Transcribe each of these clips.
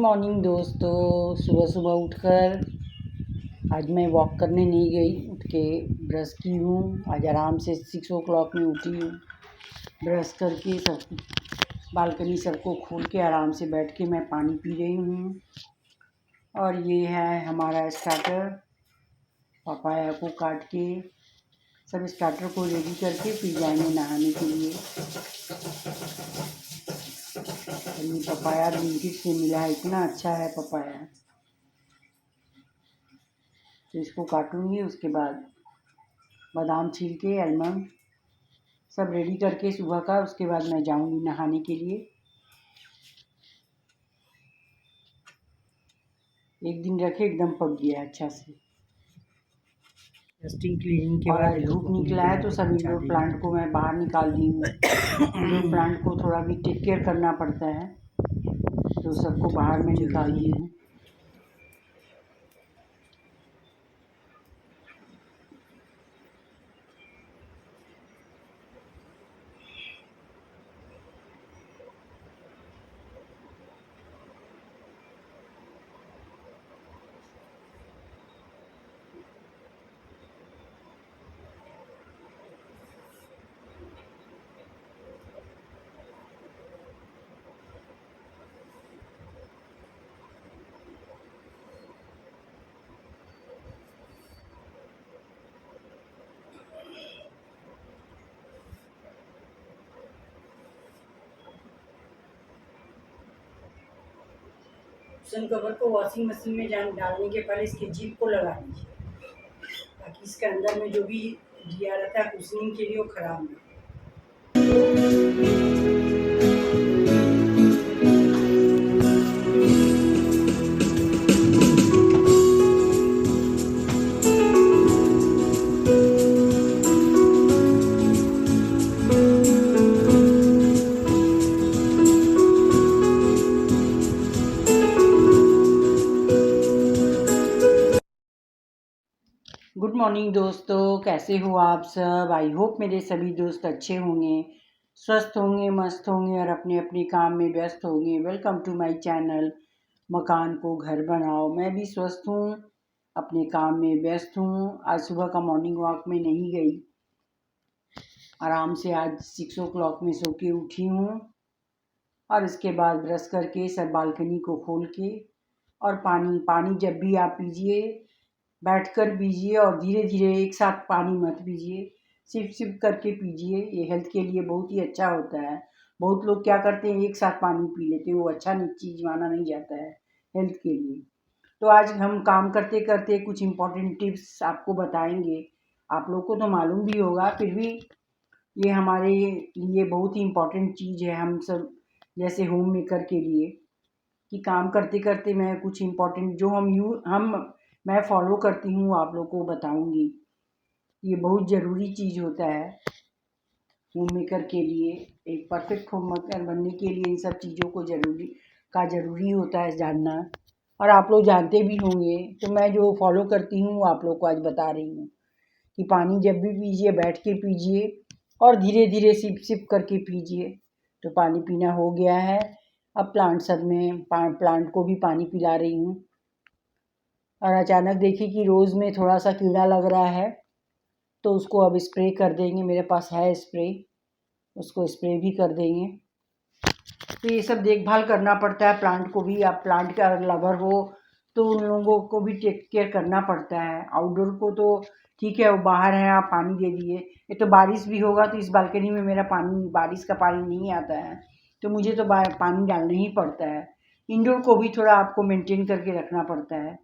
Morning दोस्तों। सुबह सुबह उठकर आज मैं वॉक करने नहीं गई, उठ के ब्रश की हूँ। आज आराम से 6 o'clock में उठी हूँ। ब्रश करके सब बालकनी सबको खोल के आराम से बैठ के मैं पानी पी रही हूँ। और ये है हमारा स्टार्टर। पपाया को काट के सब स्टार्टर को रेडी करके फिर जाएंगे नहाने के लिए। ये पपाया ब्लिंकिट से मिला है, इतना अच्छा है पपाया। तो इसको काटूंगी, उसके बाद बादाम छील के आलमंड सब रेडी करके सुबह का, उसके बाद मैं जाऊंगी नहाने के लिए। एक दिन रखे एकदम पक गया अच्छा से। डस्टिंग क्लीनिंग के और बाद आज धूप निकला है तो सब इंडोर प्लांट को मैं बाहर निकाल दी हूँ। इंडोर प्लांट को थोड़ा भी टेक केयर करना पड़ता है, तो सबको बाहर में निकाल दी हूँ। कुशन कवर को वॉशिंग मशीन में डालने के पहले इसके जिप को लगा लीजिए, ताकि इसके अंदर में जो भी दिया रहता है कुशनिंग के लिए वो खराब ना हो। गुड मॉर्निंग दोस्तों, कैसे हो आप सब। आई होप मेरे सभी दोस्त अच्छे होंगे, स्वस्थ होंगे, मस्त होंगे और अपने अपने काम में व्यस्त होंगे। वेलकम टू माय चैनल मकान को घर बनाओ। मैं भी स्वस्थ हूँ, अपने काम में व्यस्त हूँ। आज सुबह का मॉर्निंग वॉक में नहीं गई, आराम से आज 6 o'clock में सो के उठी हूँ। और इसके बाद ब्रश करके सब बालकनी को खोल के, और पानी जब भी आप पीजिए बैठकर पीजिए, और धीरे धीरे एक साथ पानी मत पीजिए, सिप सिप करके पीजिए। ये हेल्थ के लिए बहुत ही अच्छा होता है। बहुत लोग क्या करते हैं, एक साथ पानी पी लेते हैं, वो अच्छा चीज़ माना नहीं जाता है हेल्थ के लिए। तो आज हम काम करते करते कुछ इम्पोर्टेंट टिप्स आपको बताएंगे। आप लोग को तो मालूम भी होगा, फिर भी ये हमारे लिए बहुत ही इम्पोर्टेंट चीज़ है। हम सब जैसे होम मेकर के लिए, कि काम करते करते मैं कुछ इम्पोर्टेंट जो मैं फॉलो करती हूँ आप लोग को बताऊँगी। ये बहुत ज़रूरी चीज़ होता है होम मेकर के लिए। एक परफेक्ट होम मेकर बनने के लिए इन सब चीज़ों को ज़रूरी होता है जानना, और आप लोग जानते भी होंगे। तो मैं जो फॉलो करती हूँ आप लोग को आज बता रही हूँ कि पानी जब भी पीजिए बैठ के पीजिए, और धीरे धीरे सिप सिप करके पीजिए। तो पानी पीना हो गया है। अब प्लांट को भी पानी पिला रही हूँ। और अचानक देखी कि रोज़ में थोड़ा सा कीड़ा लग रहा है, तो उसको अब स्प्रे कर देंगे। मेरे पास है स्प्रे, उसको स्प्रे भी कर देंगे। तो ये सब देखभाल करना पड़ता है प्लांट को भी। आप प्लांट का लवर हो तो उन लोगों को भी टेक केयर करना पड़ता है। आउटडोर को तो ठीक है, वो बाहर है, आप पानी दे दिए। ये तो बारिश भी होगा तो इस बालकनी में मेरा बारिश का पानी नहीं आता है, तो मुझे तो पानी डालना ही पड़ता है। इंडोर को भी थोड़ा आपको मेंटेन करके रखना पड़ता है।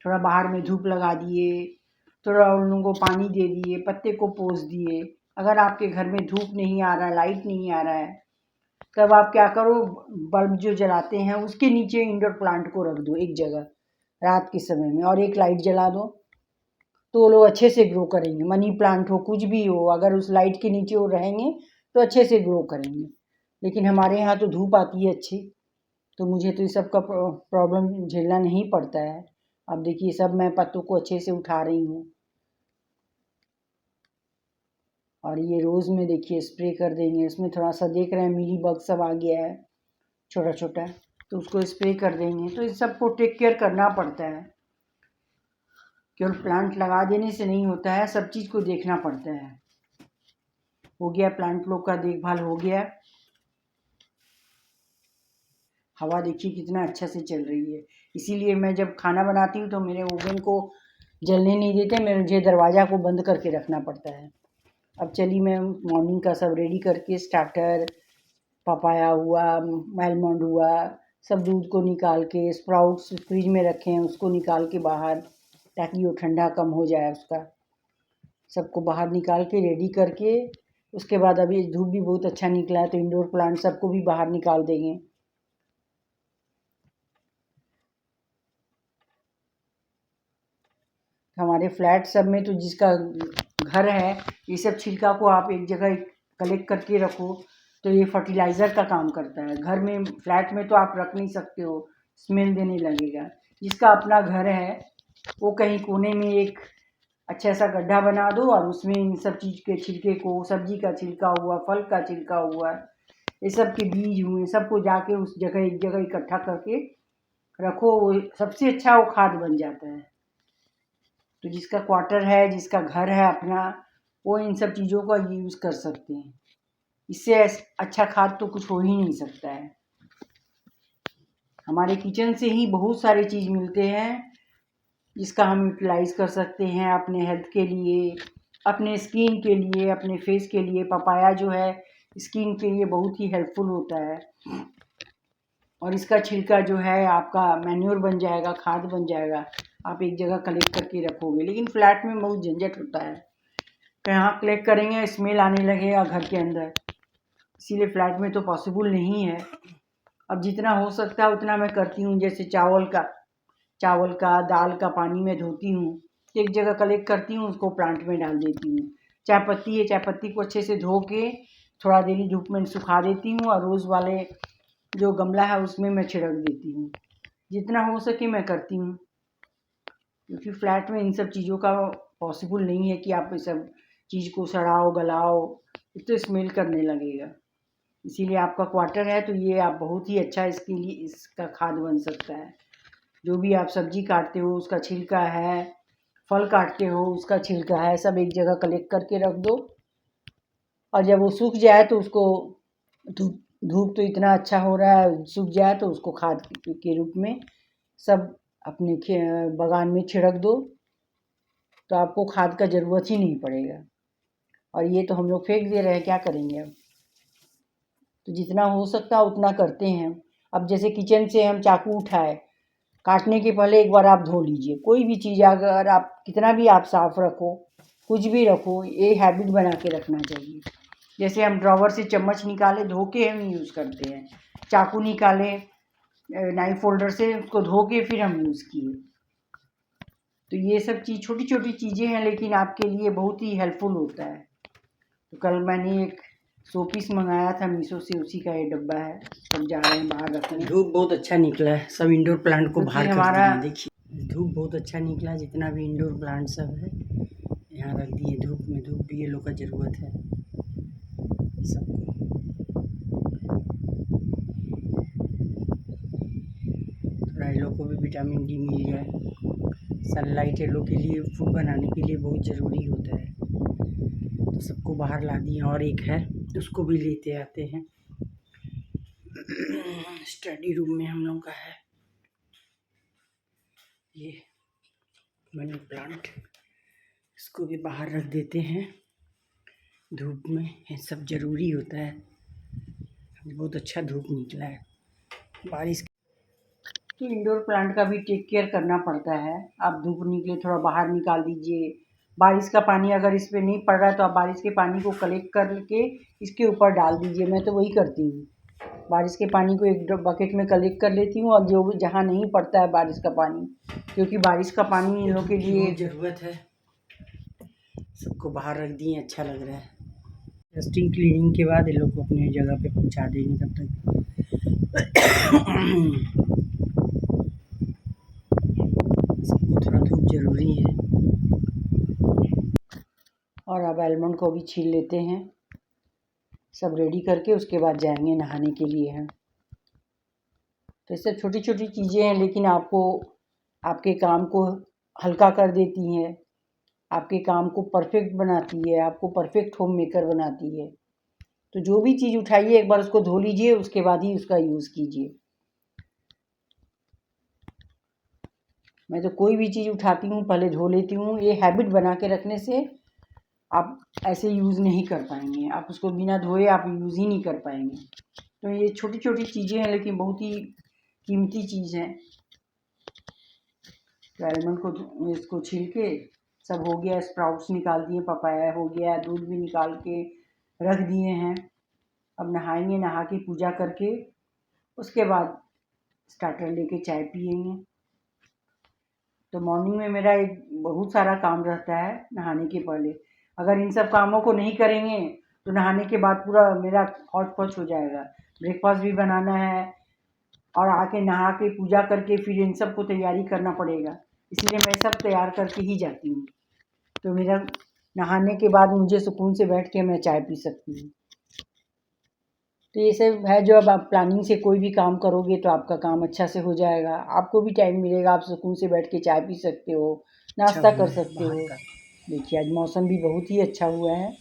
थोड़ा बाहर में धूप लगा दिए, थोड़ा उन लोगों को पानी दे दिए, पत्ते को पोंछ दिए। अगर आपके घर में धूप नहीं आ रहा है, लाइट नहीं आ रहा है, तब आप क्या करो, बल्ब जो जलाते हैं उसके नीचे इंडोर प्लांट को रख दो एक जगह रात के समय में, और एक लाइट जला दो, तो वो लोग अच्छे से ग्रो करेंगे। मनी प्लांट हो, कुछ भी हो, अगर उस लाइट के नीचे वो रहेंगे तो अच्छे से ग्रो करेंगे। लेकिन हमारे यहाँ तो धूप आती है अच्छी, तो मुझे तो इस सब का प्रॉब्लम झेलना नहीं पड़ता है। अब देखिए सब मैं पत्तों को अच्छे से उठा रही हूँ, और ये रोज़ में देखिए स्प्रे कर देंगे। इसमें थोड़ा सा देख रहे हैं मिली बग सब आ गया है छोटा छोटा, तो उसको स्प्रे कर देंगे। तो इस सबको टेक केयर करना पड़ता है, केवल प्लांट लगा देने से नहीं होता है, सब चीज़ को देखना पड़ता है। हो गया प्लांट लोग का देखभाल हो गया। हवा देखिए कितना अच्छा से चल रही है। इसीलिए मैं जब खाना बनाती हूँ तो मेरे ओवन को जलने नहीं देते, मुझे दरवाज़ा को बंद करके रखना पड़ता है। अब चलिए मैं मॉर्निंग का सब रेडी करके, स्टार्टर, पपाया हुआ, आलमंड हुआ, सब दूध को निकाल के, स्प्राउट्स फ्रिज में रखे हैं उसको निकाल के बाहर, ताकि वो ठंडा कम हो जाए उसका। सबको बाहर निकाल के रेडी करके, उसके बाद अभी धूप भी बहुत अच्छा निकला है तो इंडोर प्लांट सबको भी बाहर निकाल देंगे। हमारे फ्लैट सब में तो जिसका घर है, ये सब छिलका को आप एक जगह कलेक्ट करके रखो तो ये फर्टिलाइज़र का काम करता है। घर में फ्लैट में तो आप रख नहीं सकते हो, स्मेल देने लगेगा। जिसका अपना घर है वो कहीं कोने में एक अच्छा सा गड्ढा बना दो और उसमें इन सब चीज़ के छिलके को, सब्जी का छिलका हुआ, फल का छिलका हुआ, ये सब के बीज हुए, सबको जाके उस जगह एक जगह इकट्ठा करके रखो। वो सबसे अच्छा वो खाद बन जाता है। तो जिसका क्वार्टर है, जिसका घर है अपना, वो इन सब चीज़ों का यूज़ कर सकते हैं। इससे अच्छा खाद तो कुछ हो ही नहीं सकता है। हमारे किचन से ही बहुत सारे चीज़ मिलते हैं जिसका हम यूटिलाइज़ कर सकते हैं अपने हेल्थ के लिए, अपने स्किन के लिए, अपने फेस के लिए। पपाया जो है स्किन के लिए बहुत ही हेल्पफुल होता है और इसका छिलका जो है आपका मैन्योर बन जाएगा, खाद बन जाएगा। आप एक जगह कलेक्ट करके रखोगे, लेकिन फ्लैट में बहुत झंझट होता है, कहाँ कलेक्ट करेंगे, स्मेल आने लगेगा घर के अंदर, इसीलिए फ्लैट में तो पॉसिबल नहीं है। अब जितना हो सकता है उतना मैं करती हूँ। जैसे चावल का दाल का पानी में धोती हूँ, एक जगह कलेक्ट करती हूँ, उसको प्लांट में डाल देती हूँ। चाय पत्ती है, चाय पत्ती को अच्छे से धो के थोड़ा देरी धूप में सुखा देती हूँ और रोज़ वाले जो गमला है उसमें मैं छिड़क देती हूँ। जितना हो सके मैं करती हूँ, क्योंकि फ्लैट में इन सब चीज़ों का पॉसिबल नहीं है कि आप इस सब चीज़ को सड़ाओ गलाओ, तो स्मेल करने लगेगा। इसीलिए आपका क्वार्टर है तो ये आप बहुत ही अच्छा इसके लिए इसका खाद बन सकता है। जो भी आप सब्जी काटते हो उसका छिलका है, फल काटते हो उसका छिलका है, सब एक जगह कलेक्ट करके रख दो और जब वो सूख जाए तो उसको धूप धूप तो इतना अच्छा हो रहा है, सूख जाए तो उसको खाद के रूप में सब अपने बगान में छिड़क दो, तो आपको खाद का ज़रूरत ही नहीं पड़ेगा। और ये तो हम लोग फेंक दे रहे हैं, क्या करेंगे अब। तो जितना हो सकता है उतना करते हैं। अब जैसे किचन से हम चाकू उठाए, काटने के पहले एक बार आप धो लीजिए। कोई भी चीज़ अगर आप कितना भी आप साफ़ रखो, कुछ भी रखो, ये हैबिट बना के रखना चाहिए। जैसे हम ड्रॉवर से चम्मच निकाले, धो के हम यूज़ करते हैं। चाकू निकाले नाइफ होल्डर से, उसको धो के फिर हम यूज़ किए। तो ये सब चीज़ छोटी छोटी चीज़ें हैं, लेकिन आपके लिए बहुत ही हेल्पफुल होता है। तो कल मैंने एक शोपीस मंगाया था मीशो से, उसी का ये डब्बा है। सब जा रहे हैं बाहर रखने। धूप बहुत अच्छा निकला है, सब इंडोर प्लांट को बाहर कर दिए। देखिए धूप बहुत अच्छा निकला, जितना भी इंडोर प्लांट सब है यहाँ रख दिए धूप में। धूप भी ये लोग का ज़रूरत है सबको। थोड़ा ये लोग को भी विटामिन डी मिल जाए। सनलाइट ये लोग के लिए फूड बनाने के लिए बहुत ज़रूरी होता है। तो सबको बाहर ला दिए और एक है उसको भी लेते आते हैं। स्टडी रूम में हम लोग का है ये मनी प्लांट, इसको भी बाहर रख देते हैं धूप में। ये सब ज़रूरी होता है। बहुत अच्छा धूप निकला है, बारिश। तो इंडोर प्लांट का भी टेक केयर करना पड़ता है। आप धूप निकले थोड़ा बाहर निकाल दीजिए। बारिश का पानी अगर इस पर नहीं पड़ रहा है तो आप बारिश के पानी को कलेक्ट करके इसके ऊपर डाल दीजिए। मैं तो वही करती हूँ, बारिश के पानी को एक बकेट में कलेक्ट कर लेती हूँ और जो भी जहाँ नहीं पड़ता है बारिश का पानी, क्योंकि बारिश का पानी इन लोग के लिए ज़रूरत है। सबको बाहर रख दिए, अच्छा लग रहा है। डस्टिंग क्लीनिंग के बाद इन लोग को अपनी जगह पे पहुँचा देंगे तब तक। सबको थोड़ा धूप ज़रूरी है। और अब आलमंड को भी छील लेते हैं, सब रेडी करके उसके बाद जाएंगे नहाने के लिए हैं। तो ये सब छोटी छोटी चीज़ें हैं, लेकिन आपको आपके काम को हल्का कर देती हैं, आपके काम को परफेक्ट बनाती है, आपको परफेक्ट होम मेकर बनाती है। तो जो भी चीज़ उठाइए एक बार उसको धो लीजिए, उसके बाद ही उसका यूज़ कीजिए। मैं तो कोई भी चीज़ उठाती हूँ पहले धो लेती हूँ। ये हैबिट बना के रखने से आप ऐसे यूज़ नहीं कर पाएंगे, आप उसको बिना धोए आप यूज़ ही नहीं कर पाएंगे। तो ये छोटी छोटी चीज़ें हैं, लेकिन बहुत ही कीमती चीज़ है। तो आलमंड को इसको छील के सब हो गया, स्प्राउट्स निकाल दिए, पपाया हो गया, दूध भी निकाल के रख दिए हैं। अब नहाएंगे, नहा के पूजा करके उसके बाद स्टार्टर लेके चाय पियेंगे। तो मॉर्निंग में मेरा एक बहुत सारा काम रहता है नहाने के पहले। अगर इन सब कामों को नहीं करेंगे तो नहाने के बाद पूरा मेरा हौच पौच हो जाएगा। ब्रेकफास्ट भी बनाना है और आके नहा के पूजा करके फिर इन सब को तैयारी करना पड़ेगा, इसलिए मैं सब तैयार करके ही जाती हूँ। तो मेरा नहाने के बाद मुझे सुकून से बैठ के मैं चाय पी सकती हूँ। तो ये सब है, जो अब आप प्लानिंग से कोई भी काम करोगे तो आपका काम अच्छा से हो जाएगा, आपको भी टाइम मिलेगा, आप सुकून से बैठ के चाय पी सकते हो, नाश्ता कर सकते हो। देखिए आज मौसम भी बहुत ही अच्छा हुआ है,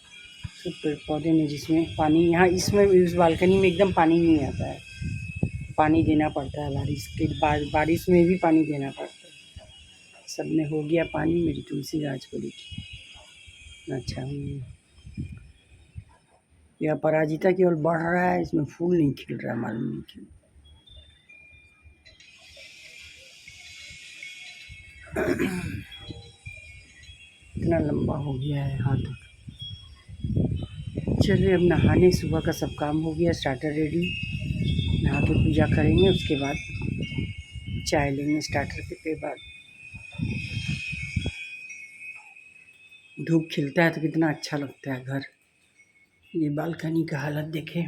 सब पेड़ पौधे में जिसमें पानी, यहाँ इसमें इस बालकनी में एकदम पानी नहीं आता है, पानी देना पड़ता है बारिश के बारिश में भी पानी देना पड़ता है। सब में हो गया पानी, मेरी तुलसी गाछ को देखिए अच्छा हुई। यह अपराजिता केवल बढ़ रहा है, इसमें फूल नहीं खिल रहा है, मालूम नहीं क्यों। इतना लंबा हो गया है यहाँ तक। चलिए अब नहाने, सुबह का सब काम हो गया, स्टार्टर रेडी, नहा के पूजा करेंगे, उसके बाद चाय लेंगे स्टार्टर के बाद। धूप खिलता है तो कितना अच्छा लगता है घर। ये बालकनी का हालत देखें,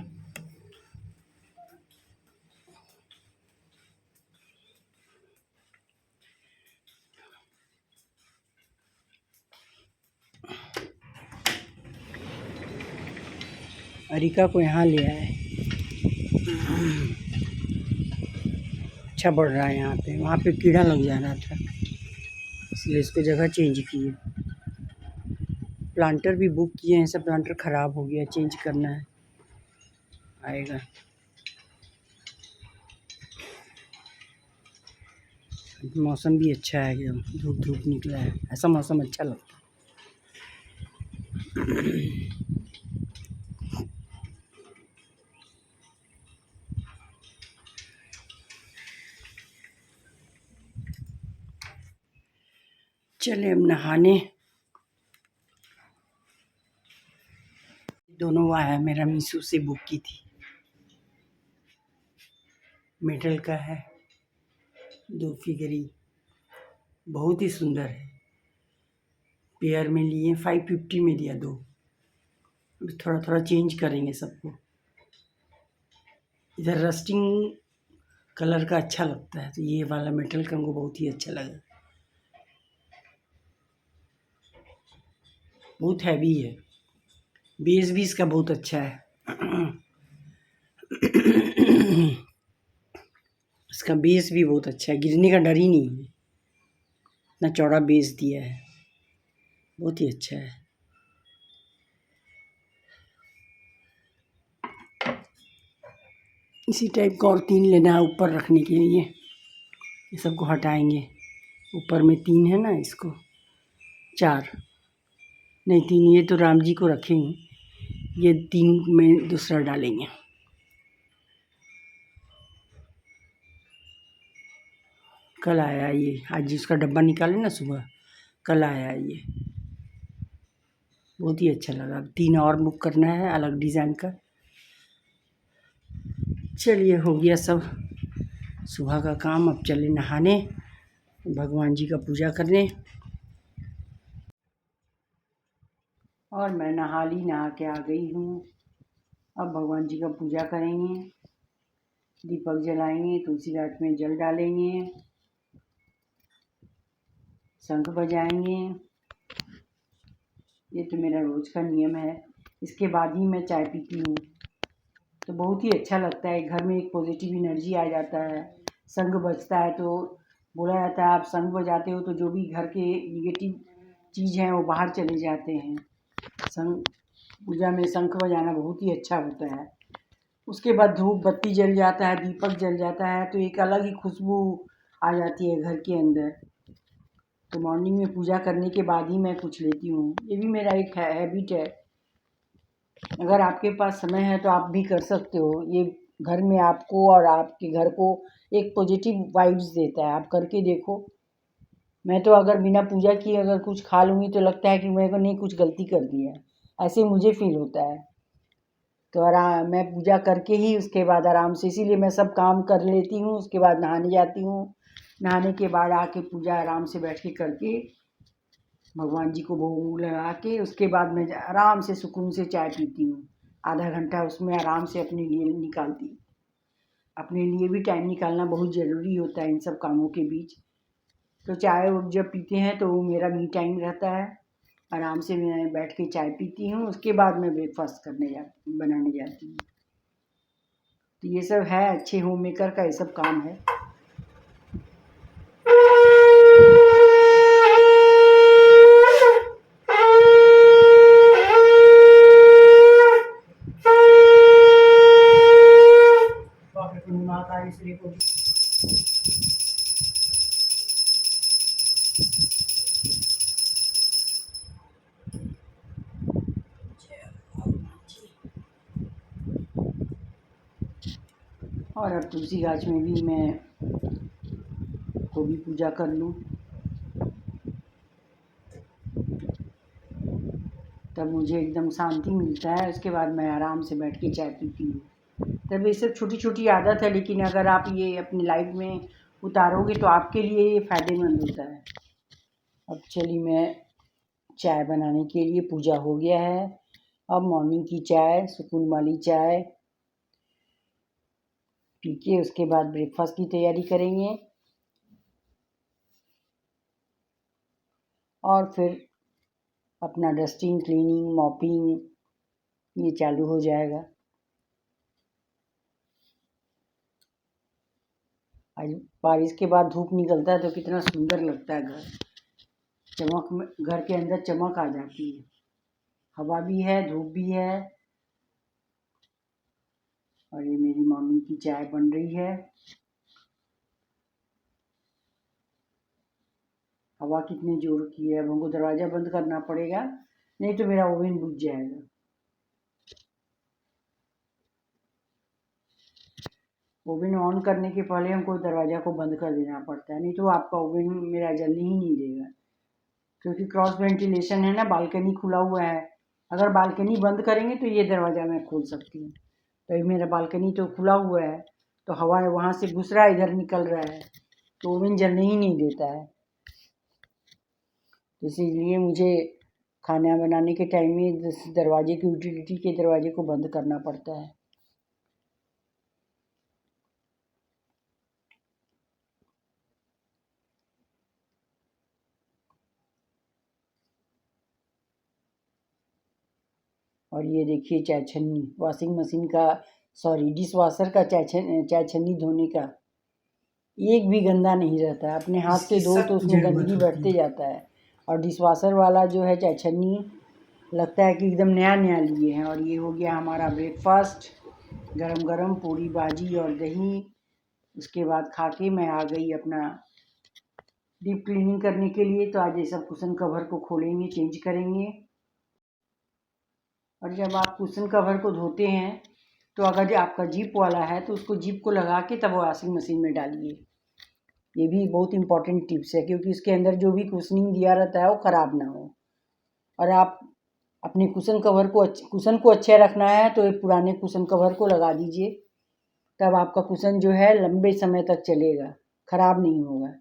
अरिका को यहाँ ले आए, अच्छा बढ़ रहा है यहाँ पे, वहाँ पे कीड़ा लग जा रहा था इसलिए इसको जगह चेंज किए। प्लांटर भी बुक किए हैं, सब प्लांटर ख़राब हो गया, चेंज करना है, आएगा। मौसम भी अच्छा है, एकदम धूप धूप निकला है, ऐसा मौसम अच्छा लगता है। चले अब नहाने। दोनों हुआ है, मेरा मीशो से बुक की थी, मेटल का है, 2 फिगरी, बहुत ही सुंदर है। पेयर में लिए 550 में दिया 2। थोड़ा थोड़ा चेंज करेंगे सबको। इधर रस्टिंग कलर का अच्छा लगता है, तो ये वाला मेटल का हमको बहुत ही अच्छा लगा, बहुत हैवी है, बेस भी इसका बहुत अच्छा है। इसका बेस भी बहुत अच्छा है, गिरने का डर ही नहीं है, इतना चौड़ा बेस दिया है, बहुत ही अच्छा है। इसी टाइप का और 3 लेना है ऊपर रखने के लिए, ये सबको हटाएंगे। ऊपर में 3 है ना, इसको 4 नहीं 3, ये तो राम जी को रखेंगे, ये 3 में दूसरा डालेंगे। कल आया ये, आज जिसका डब्बा निकाले ना सुबह, कल आया ये, बहुत ही अच्छा लगा। 3 और बुक करना है अलग डिज़ाइन का। चलिए हो गया सब सुबह का काम, अब चले नहाने, भगवान जी का पूजा करने। और मैं नहा के आ गई हूँ। अब भगवान जी का पूजा करेंगे, दीपक जलाएंगे, तुलसी घाट में जल डालेंगे, शंख बजाएंगे। ये तो मेरा रोज़ का नियम है, इसके बाद ही मैं चाय पीती हूँ। तो बहुत ही अच्छा लगता है, घर में एक पॉजिटिव एनर्जी आ जाता है, शंख बजता है तो बोला जाता है आप शंख बजाते हो तो जो भी घर के निगेटिव चीज़ हैं वो बाहर चले जाते हैं। शंख पूजा में शंख बजाना बहुत ही अच्छा होता है। उसके बाद धूप बत्ती जल जाता है, दीपक जल जाता है तो एक अलग ही खुशबू आ जाती है घर के अंदर। तो मॉर्निंग में पूजा करने के बाद ही मैं कुछ लेती हूँ। ये भी मेरा एक हैबिट है। अगर आपके पास समय है तो आप भी कर सकते हो। ये घर में आपको और आपके घर को एक पॉजिटिव वाइब्स देता है। आप करके देखो। मैं तो अगर बिना पूजा किए अगर कुछ खा लूँगी तो लगता है कि मैंने कुछ गलती कर दी है, ऐसे मुझे फील होता है। तो मैं पूजा करके ही उसके बाद आराम से, इसीलिए मैं सब काम कर लेती हूँ। उसके बाद नहाने जाती हूँ। नहाने के बाद आके पूजा आराम से बैठ के करके भगवान जी को भोग लगा के उसके बाद मैं आराम से सुकून से चाय पीती हूँ। आधा घंटा उसमें आराम से अपने लिए निकालती हूँ। अपने लिए भी टाइम निकालना बहुत ज़रूरी होता है इन सब कामों के बीच। तो चाय जब पीते हैं तो वो मेरा मी टाइम रहता है। आराम से मैं बैठ के चाय पीती हूँ। उसके बाद मैं ब्रेकफास्ट बनाने जाती हूँ। तो ये सब है, अच्छे होम मेकर का ये सब काम है। माता श्री को और अब तुलसी गाछ में भी मैं को भी पूजा कर लूँ, तब मुझे एकदम शांति मिलता है। उसके बाद मैं आराम से बैठ के चाय पीती हूँ। तब ये सब छोटी छोटी आदत है, लेकिन अगर आप ये अपनी लाइफ में उतारोगे तो आपके लिए ये फ़ायदेमंद होता है। अब चलिए, मैं चाय बनाने के लिए पूजा हो गया है। अब मॉर्निंग की चाय, सुकून वाली चाय पी के उसके बाद ब्रेकफास्ट की तैयारी करेंगे और फिर अपना डस्टिंग, क्लीनिंग, मॉपिंग ये चालू हो जाएगा। आज बारिश के बाद धूप निकलता है तो कितना सुंदर लगता है घर। चमक में घर के अंदर चमक आ जाती है। हवा भी है, धूप भी है। और ये मेरी मम्मी की चाय बन रही है। हवा कितने जोर की है। अब हमको दरवाज़ा बंद करना पड़ेगा, नहीं तो मेरा ओवन बुझ जाएगा। ओवन ऑन करने के पहले हमको दरवाज़ा को बंद कर देना पड़ता है, नहीं तो आपका ओवन मेरा जलने ही नहीं देगा। क्योंकि क्रॉस वेंटिलेशन है ना, बालकनी खुला हुआ है। अगर बालकनी बंद करेंगे तो ये दरवाज़ा मैं खोल सकती हूँ। तो ये मेरा बालकनी तो खुला हुआ है तो हवा वहाँ से घुस रहा है, इधर निकल रहा है, तो ओवन जलने ही नहीं देता है। तो इसीलिए मुझे खाना बनाने के टाइम में दरवाजे की यूटिलिटी के दरवाजे को बंद करना पड़ता है। और ये देखिए चाय छन्नी, वॉशिंग मशीन का, सॉरी डिश वॉशर का चाय छन्नी धोने का एक भी गंदा नहीं रहता है। अपने हाथ से धो तो उसमें गंदगी बढ़ते जाता है। और डिश वॉशर वाला जो है चाय छन्नी, लगता है कि एकदम नया नया लिए हैं। और ये हो गया हमारा ब्रेकफास्ट, गरम गरम पूरी भाजी और दही। उसके बाद खा के मैं आ गई अपना डीप क्लीनिंग करने के लिए। तो आज ये सब कुशन कवर को खोलेंगे, चेंज करेंगे। और जब आप कुशन कवर को धोते हैं तो अगर आपका जिप वाला है तो उसको जिप को लगा के तब वॉशिंग मशीन में डालिए। ये भी बहुत इंपॉर्टेंट टिप्स है, क्योंकि इसके अंदर जो भी कुशनिंग दिया रहता है वो ख़राब ना हो। और आप अपने कुशन को अच्छा रखना है तो एक पुराने कुशन कवर को लगा दीजिए, तब आपका कुशन जो है लंबे समय तक चलेगा, ख़राब नहीं होगा।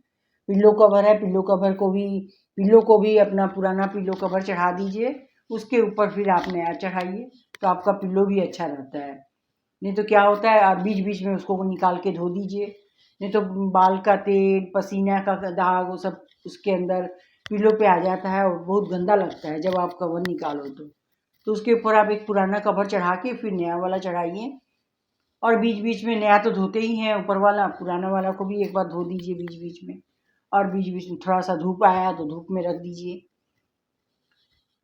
पिल्लो कवर है, पिल्लो को भी अपना पुराना पिल्लो कवर चढ़ा दीजिए, उसके ऊपर फिर आप नया चढ़ाइए, तो आपका पिल्लो भी अच्छा रहता है। नहीं तो क्या होता है, आप बीच बीच में उसको निकाल के धो दीजिए, नहीं तो बाल का तेल, पसीना का दाग वो सब उसके अंदर पिल्लो पे आ जाता है और बहुत गंदा लगता है जब आप कवर निकालो तो उसके ऊपर आप एक पुराना कवर चढ़ा के फिर नया वाला चढ़ाइए, और बीच बीच में नया तो धोते ही हैं, ऊपर वाला पुराना वाला को भी एक बार धो दीजिए बीच बीच में। और बीच बीच में थोड़ा सा धूप आया तो धूप में रख दीजिए।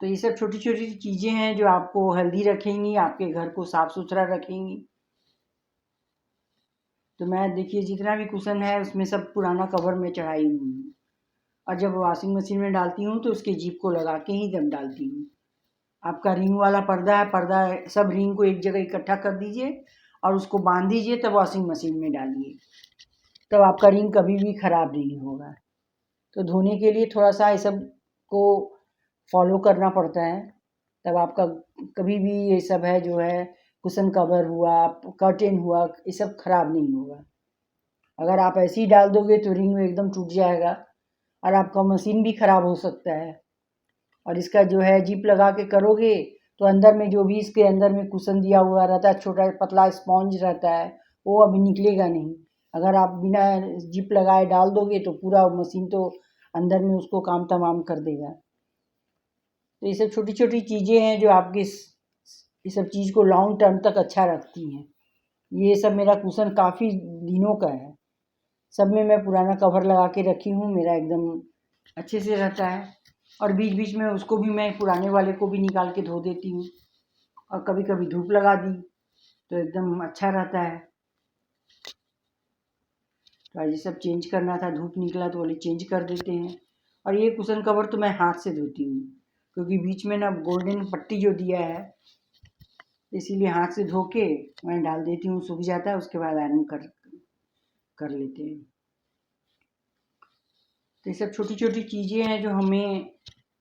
तो ये सब छोटी छोटी चीज़ें हैं जो आपको हेल्दी रखेंगी, आपके घर को साफ़ सुथरा रखेंगी। तो मैं देखिए जितना भी कुशन है उसमें सब पुराना कवर में चढ़ाई हुई हूँ। और जब वॉशिंग मशीन में डालती हूँ तो उसके जिप को लगा के ही दम डालती हूँ। आपका रिंग वाला पर्दा है, पर्दा सब रिंग को एक जगह इकट्ठा कर दीजिए और उसको बांध दीजिए, तब वॉशिंग मशीन में डालिए, तब आपका रिंग कभी भी ख़राब नहीं होगा। तो धोने के लिए थोड़ा सा ये सब को फॉलो करना पड़ता है, तब आपका कभी भी ये सब है जो है कुशन कवर हुआ, कर्टेन हुआ, ये सब ख़राब नहीं होगा। अगर आप ऐसे ही डाल दोगे तो रिंग में एकदम टूट जाएगा और आपका मशीन भी ख़राब हो सकता है। और इसका जो है जिप लगा के करोगे तो अंदर में जो भी इसके अंदर में कुशन दिया हुआ रहता है, छोटा पतला स्पॉन्ज रहता है, वो अभी निकलेगा नहीं। अगर आप बिना जिप लगाए डाल दोगे तो पूरा मशीन तो अंदर में उसको काम तमाम कर देगा। तो ये सब छोटी छोटी चीज़ें हैं जो आपकी ये सब चीज़ को लॉन्ग टर्म तक अच्छा रखती हैं। ये सब मेरा कुशन काफ़ी दिनों का है, सब में मैं पुराना कवर लगा के रखी हूँ, मेरा एकदम अच्छे से रहता है। और बीच बीच में उसको भी मैं पुराने वाले को भी निकाल के धो देती हूँ और कभी कभी धूप लगा दी तो एकदम अच्छा रहता है। तो आज ये सब चेंज करना था, धूप निकला तो बोले चेंज कर देते हैं। और ये कुशन कवर तो मैं हाथ से धोती हूँ क्योंकि बीच में ना गोल्डन पट्टी जो दिया है, इसीलिए हाथ से धो के मैं डाल देती हूँ, सूख जाता है, उसके बाद आयरन कर लेते हैं। तो ये सब छोटी छोटी चीज़ें हैं जो हमें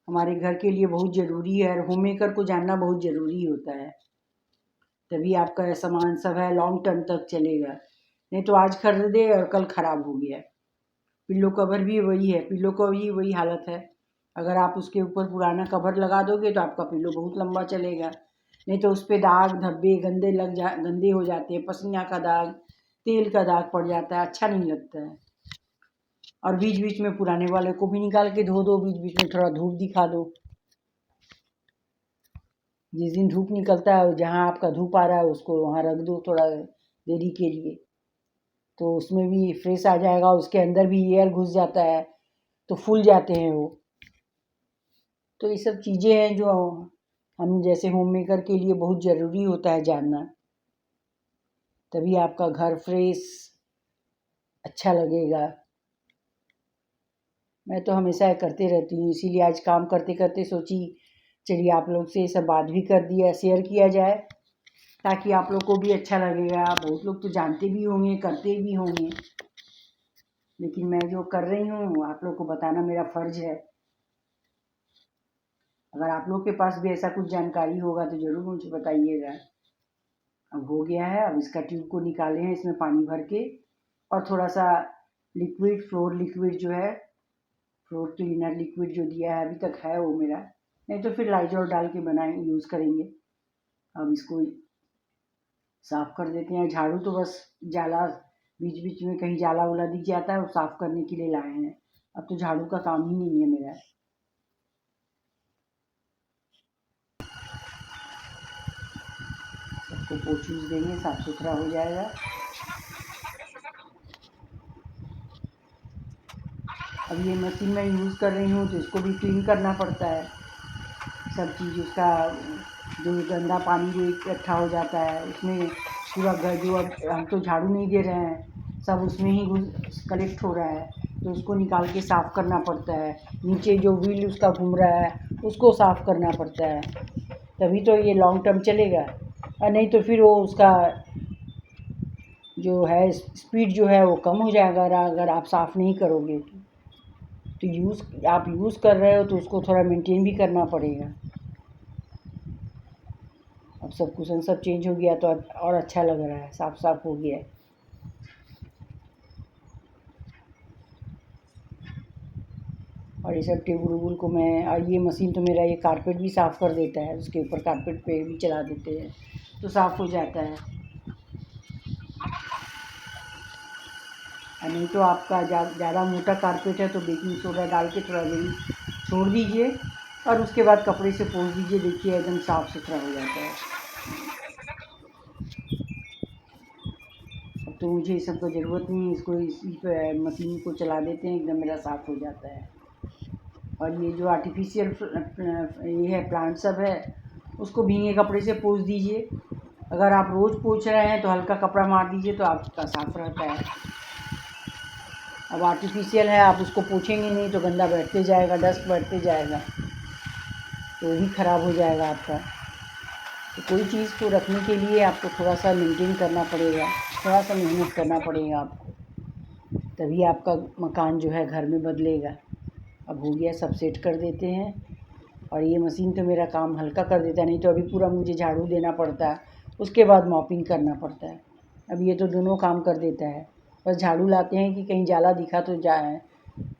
हमारे घर के लिए बहुत ज़रूरी है और होम मेकर को जानना बहुत ज़रूरी होता है, तभी आपका सामान सब है लॉन्ग टर्म तक चलेगा। नहीं तो आज खरीदे और कल ख़राब हो गया। पिल्लो कवर भी वही है, पिल्लो का भी वही हालत है। अगर आप उसके ऊपर पुराना कवर लगा दोगे तो आपका पिल्लो बहुत लंबा चलेगा, नहीं तो उस पर दाग धब्बे गंदे हो जाते हैं, पसीना का दाग, तेल का दाग पड़ जाता है, अच्छा नहीं लगता है। और बीच बीच में पुराने वाले को भी निकाल के धो दो, बीच बीच में थोड़ा धूप दिखा दो। जिस दिन धूप निकलता है जहाँ आपका धूप आ रहा है उसको वहाँ रख दो थोड़ा देरी के लिए, तो उसमें भी फ्रेश आ जाएगा, उसके अंदर भी एयर घुस जाता है तो फूल जाते हैं वो। तो ये सब चीज़ें हैं जो हम जैसे होम मेकर के लिए बहुत ज़रूरी होता है जानना, तभी आपका घर फ्रेश अच्छा लगेगा। मैं तो हमेशा करते रहती हूँ, इसीलिए आज काम करते करते सोची चलिए आप लोग से ये सब बात भी कर दिया, शेयर किया जाए ताकि आप लोग को भी अच्छा लगेगा। बहुत लोग तो जानते भी होंगे, करते भी होंगे, लेकिन मैं जो कर रही हूँ आप लोग को बताना मेरा फ़र्ज़ है। अगर आप लोग के पास भी ऐसा कुछ जानकारी होगा तो ज़रूर मुझे बताइएगा। अब हो गया है, अब इसका ट्यूब को निकाले हैं, इसमें पानी भर के और थोड़ा सा लिक्विड फ्लोर लिक्विड जो है, फ्लोर क्लीनर लिक्विड जो दिया है अभी तक है वो मेरा, नहीं तो फिर लाइजॉल डाल के बनाएंगे, यूज़ करेंगे। अब इसको साफ़ कर देते हैं। झाड़ू तो बस जाला बीच बीच में कहीं जाला उला दिख जाता है, वो साफ़ करने के लिए लाए हैं। अब तो झाड़ू का काम ही नहीं है मेरा। सबको पोंछ देंगे, साफ़ सुथरा हो जाएगा। अब ये मशीन मैं यूज़ कर रही हूँ तो इसको भी क्लीन करना पड़ता है, सब चीज़ उसका जो गंदा पानी जो इकट्ठा हो जाता है उसमें पूरा घर जो, अब हम तो झाड़ू नहीं दे रहे हैं, सब उसमें ही कलेक्ट हो रहा है, तो उसको निकाल के साफ़ करना पड़ता है। नीचे जो व्हील उसका घूम रहा है उसको साफ़ करना पड़ता है, तभी तो ये लॉन्ग टर्म चलेगा। और नहीं तो फिर वो उसका जो है स्पीड जो है वो कम हो जाएगा अगर आप साफ़ नहीं करोगे तो आप यूज़ कर रहे हो तो उसको थोड़ा मेंटेन भी करना पड़ेगा। अब सब कुछ सब चेंज हो गया तो और अच्छा लग रहा है, साफ साफ हो गया है। और ये सब टेबल वेबुल को मैं, और ये मशीन तो मेरा ये कारपेट भी साफ़ कर देता है, उसके ऊपर कारपेट पे भी चला देते हैं तो साफ़ हो जाता है। और नहीं तो आपका ज़्यादा मोटा कारपेट है तो बेकिंग सोडा डाल के थोड़ा देर छोड़ दीजिए और उसके बाद कपड़े से पोंछ दीजिए, देखिए एकदम साफ़ सुथरा हो जाता है। तो मुझे इस सब का ज़रूरत नहीं है। इसको इसी पे मशीन को चला देते हैं, एकदम मेरा साफ़ हो जाता है। और ये जो आर्टिफिशियल ये है प्लांट सब है, उसको भीगे कपड़े से पोंछ दीजिए। अगर आप रोज़ पोंछ रहे हैं तो हल्का कपड़ा मार दीजिए तो आपका साफ़ रहता है। अब आर्टिफिशियल है, आप उसको पोंछेंगे नहीं तो गंदा बैठते जाएगा, डस्ट बैठते जाएगा, तो वो भी ख़राब हो जाएगा आपका। तो कोई चीज़ को रखने के लिए आपको थोड़ा सा मेंटेन करना पड़ेगा, थोड़ा सा मेहनत करना पड़ेगा आपको, तभी आपका मकान जो है घर में बदलेगा। अब हो गया, सब सेट कर देते हैं। और ये मशीन तो मेरा काम हल्का कर देता है, नहीं तो अभी पूरा मुझे झाड़ू देना पड़ता है, उसके बाद मॉपिंग करना पड़ता है। अब ये तो दोनों काम कर देता है। बस झाड़ू लाते हैं कि कहीं जाला दिखा तो जाए,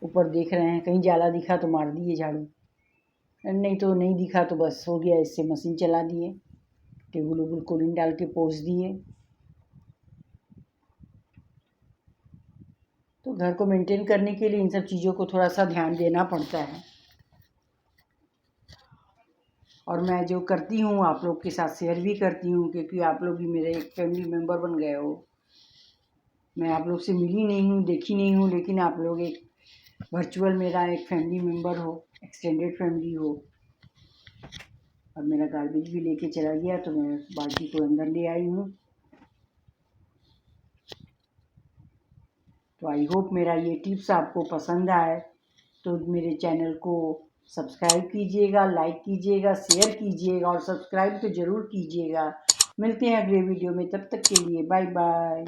ऊपर देख रहे हैं, कहीं जाला दिखा तो मार दिए झाड़ू, नहीं तो नहीं दिखा तो बस हो गया, इससे मशीन चला दिए, टेबल उबल कोलिन डाल के पोंछ दिए। तो घर को मेंटेन करने के लिए इन सब चीज़ों को थोड़ा सा ध्यान देना पड़ता है। और मैं जो करती हूँ आप लोग के साथ शेयर भी करती हूँ, क्योंकि आप लोग भी मेरे एक फैमिली मेम्बर बन गए हो। मैं आप लोग से मिली नहीं हूँ, देखी नहीं हूँ, लेकिन आप लोग एक वर्चुअल मेरा एक फैमिली मेम्बर हो, एक्सटेंडेड फैमिली हो। अब मेरा गार्बेज भी लेके चला गया तो मैं उस बाल्टी को अंदर ले आई हूँ। तो आई होप मेरा ये टिप्स आपको पसंद आए, तो मेरे चैनल को सब्सक्राइब कीजिएगा, लाइक कीजिएगा, शेयर कीजिएगा और सब्सक्राइब तो ज़रूर कीजिएगा। मिलते हैं अगले वीडियो में, तब तक के लिए बाय बाय।